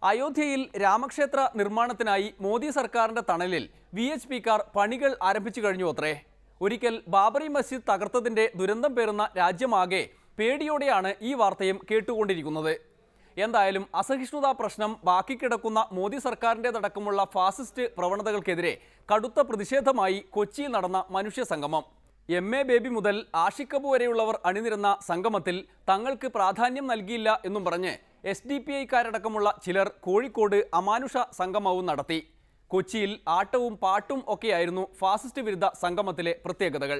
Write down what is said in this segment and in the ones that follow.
അയോധ്യയിൽ രാമക്ഷേത്ര നിർമ്മാണത്തിനായി മോദി സർക്കാരിന്റെ തണലിൽ VHPക്കാർ പണികൾ ആരംഭിച്ചു കഴിഞ്ഞു അത്രേ. ഒരിക്കൽ ബാബറി മസ്ജിദ് തകർത്തതിന്റെ ദുരന്തം പേറുന്ന രാജ്യമാകെ പേടിയോടെയാണ് ഈ വാർത്തയും കേട്ടുകൊണ്ടിരിക്കുന്നത്. എന്തായാലും അസഹിഷ്ണുതാ പ്രശ്നം ബാക്കി കിടക്കുന്ന മോദി സർക്കാരിൻ്റെതടക്കമുള്ള ഫാസിസ്റ്റ് പ്രവണതകൾക്കെതിരെ കടുത്ത പ്രതിഷേധമായി കൊച്ചിയിൽ നടന്ന മനുഷ്യ സംഗമം. MA ബേബി മുതൽ ആഷിഖ് കപൂർ വരെയുള്ളവർ അണിനിരന്ന സംഗമത്തിൽ തങ്ങൾക്ക് പ്രാധാന്യം നൽകിയില്ല എന്നും പറഞ്ഞ് SDPIക്കാരടക്കമുള്ള ചിലർ കോഴിക്കോട് അമാനുഷ സംഗമവും നടത്തി. കൊച്ചിയിൽ ആട്ടവും പാട്ടും ഒക്കെയായിരുന്നു ഫാസിസ്റ്റ് വിരുദ്ധ സംഗമത്തിലെ പ്രത്യേകതകൾ.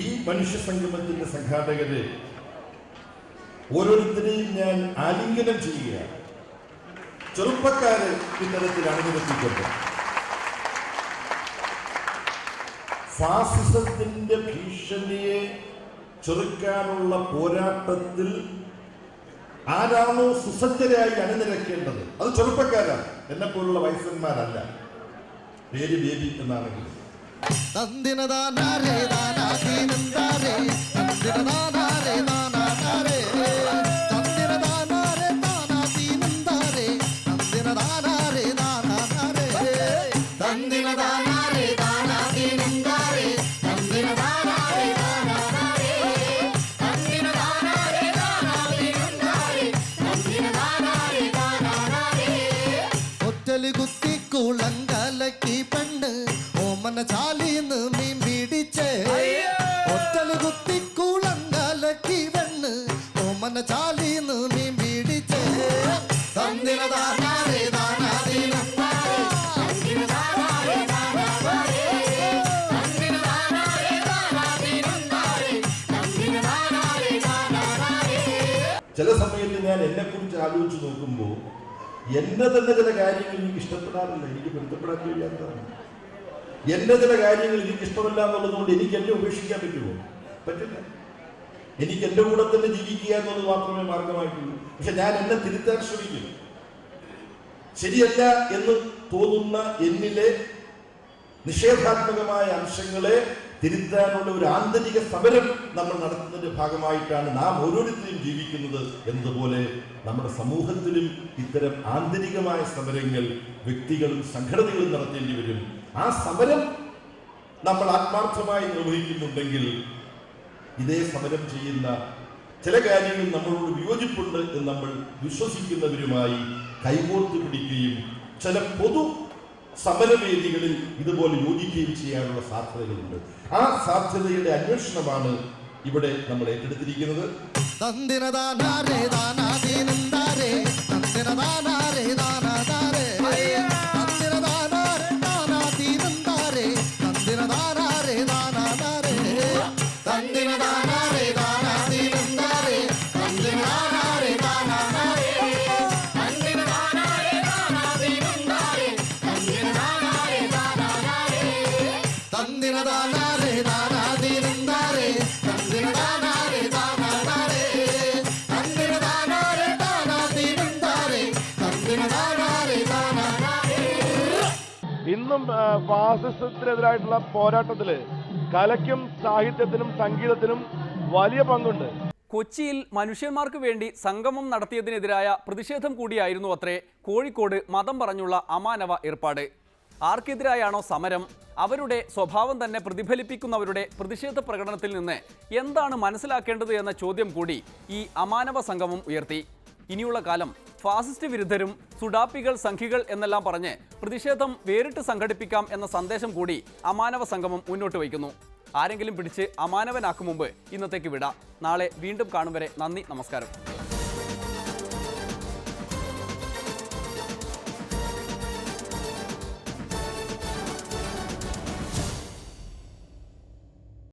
ഈ മനുഷ്യ സംഗമത്തിന്റെ സംഘാടകര് ഓരോരുത്തരെയും ഞാൻ ആലിംഗനം ചെയ്യുകയാണ്. ചെറുപ്പക്കാരെ ഇത്തരത്തിൽ അണിനിരത്തിക്കൊണ്ട് ഫാസിസത്തിന്റെ ഭീഷണിയെ ചെറുക്കാനുള്ള പോരാട്ടത്തിൽ ആരാണോ സുസജ്ജരായി അണിനിരക്കേണ്ടത് അത് ചെറുപ്പക്കാരാണ്, എന്നെ പോലുള്ള വയസ്സന്മാരല്ല. പേര് ബേബി എന്നാണെങ്കിൽ കുളങ്കലക്കി പെണ്ണ് ഓമന ചാലിന്ന് മീൻ പിടിച്ചേ. ഒറ്റല് കുത്തി കുളങ്കലക്കി പെണ്ണ് ഓമന ചാലിന്ന് മീൻ പിടിച്ചേ. ചില സമയത്ത് ഞാൻ എന്നെ കുറിച്ച് ആലോചിച്ച് നോക്കുമ്പോൾ എന്നെ തന്നെ ചില കാര്യങ്ങൾ എനിക്ക് ഇഷ്ടപ്പെടാറില്ല, എനിക്ക് പൊരുത്തപ്പെടാൻ കഴിയാത്തതാണ്. എന്റെ ചില കാര്യങ്ങൾ എനിക്ക് ഇഷ്ടമല്ല എന്നുള്ളതുകൊണ്ട് എനിക്ക് എന്നെ ഉപേക്ഷിക്കാൻ പറ്റുമോ? പറ്റില്ല. എനിക്ക് എന്റെ കൂടെ തന്നെ ജീവിക്കുക എന്നുള്ളത് മാത്രമേ മാർഗമായിട്ടുള്ളൂ. പക്ഷെ ഞാൻ എന്നെ തിരുത്താൻ ശ്രമിക്കും. ശരിയല്ല എന്ന് തോന്നുന്ന എന്നിലെ നിഷേധാത്മകമായ അംശങ്ങളെ തിരുത്താനുള്ള ഒരു ആന്തരിക സമരം നമ്മൾ നടത്തുന്നതിന്റെ ഭാഗമായിട്ടാണ് നാം ഓരോരുത്തരും ജീവിക്കുന്നത് എന്നതുപോലെ നമ്മുടെ സമൂഹത്തിലും ഇത്തരം ആന്തരികമായ സമരങ്ങൾ വ്യക്തികളും സംഘടനകളും നടത്തേണ്ടി വരും. ആ സമരം നമ്മൾ ആത്മാർത്ഥമായി നിർവഹിക്കുന്നുണ്ടെങ്കിൽ ഇതേ സമരം ചെയ്യുന്ന ചില കാര്യങ്ങൾ നമ്മളോട് വിയോജിപ്പുണ്ട് എന്ന് നമ്മൾ വിശ്വസിക്കുന്നവരുമായി കൈകോർത്ത് പിടിക്കുകയും ചില പൊതു സമരവേദികളിൽ ഇതുപോലെ യോജിക്കുകയും ചെയ്യാനുള്ള സാധ്യതകളുണ്ട്. ആ സാധ്യതയുടെ അന്വേഷണമാണ് ഇവിടെ നമ്മൾ ഏറ്റെടുത്തിരിക്കുന്നത്. ഇന്നും ഫാസിസത്തിനെതിരായിട്ടുള്ള പോരാട്ടത്തിൽ കലയ്ക്കും സാഹിത്യത്തിനും സംഗീതത്തിനും വലിയ പങ്കുണ്ട്. കൊച്ചിയിൽ മനുഷ്യന്മാർക്ക് വേണ്ടി സംഗമം നടത്തിയതിനെതിരായ പ്രതിഷേധം കൂടിയായിരുന്നു അത്രേ കോഴിക്കോട് മതം പറഞ്ഞുള്ള അമാനവ ഏർപ്പാട്. ആർക്കെതിരായാണോ സമരം, അവരുടെ സ്വഭാവം തന്നെ പ്രതിഫലിപ്പിക്കുന്നവരുടെ പ്രതിഷേധ പ്രകടനത്തിൽ നിന്ന് എന്താണ് മനസ്സിലാക്കേണ്ടത് എന്ന ചോദ്യം കൂടി ഈ അമാനവ സംഗമം ഉയർത്തി. ഇനിയുള്ള കാലം ഫാസിസ്റ്റ് വിരുദ്ധരും സുഡാപ്പികൾ സംഘികൾ എന്നെല്ലാം പറഞ്ഞ് പ്രതിഷേധം വേറിട്ട് സംഘടിപ്പിക്കാം എന്ന സന്ദേശം കൂടി അമാനവ സംഗമം മുന്നോട്ട് വയ്ക്കുന്നു. ആരെങ്കിലും പിടിച്ച് അമാനവനാക്കും മുമ്പ് ഇന്നത്തേക്ക് വിടാം. നാളെ വീണ്ടും കാണും വരെ നന്ദി, നമസ്കാരം.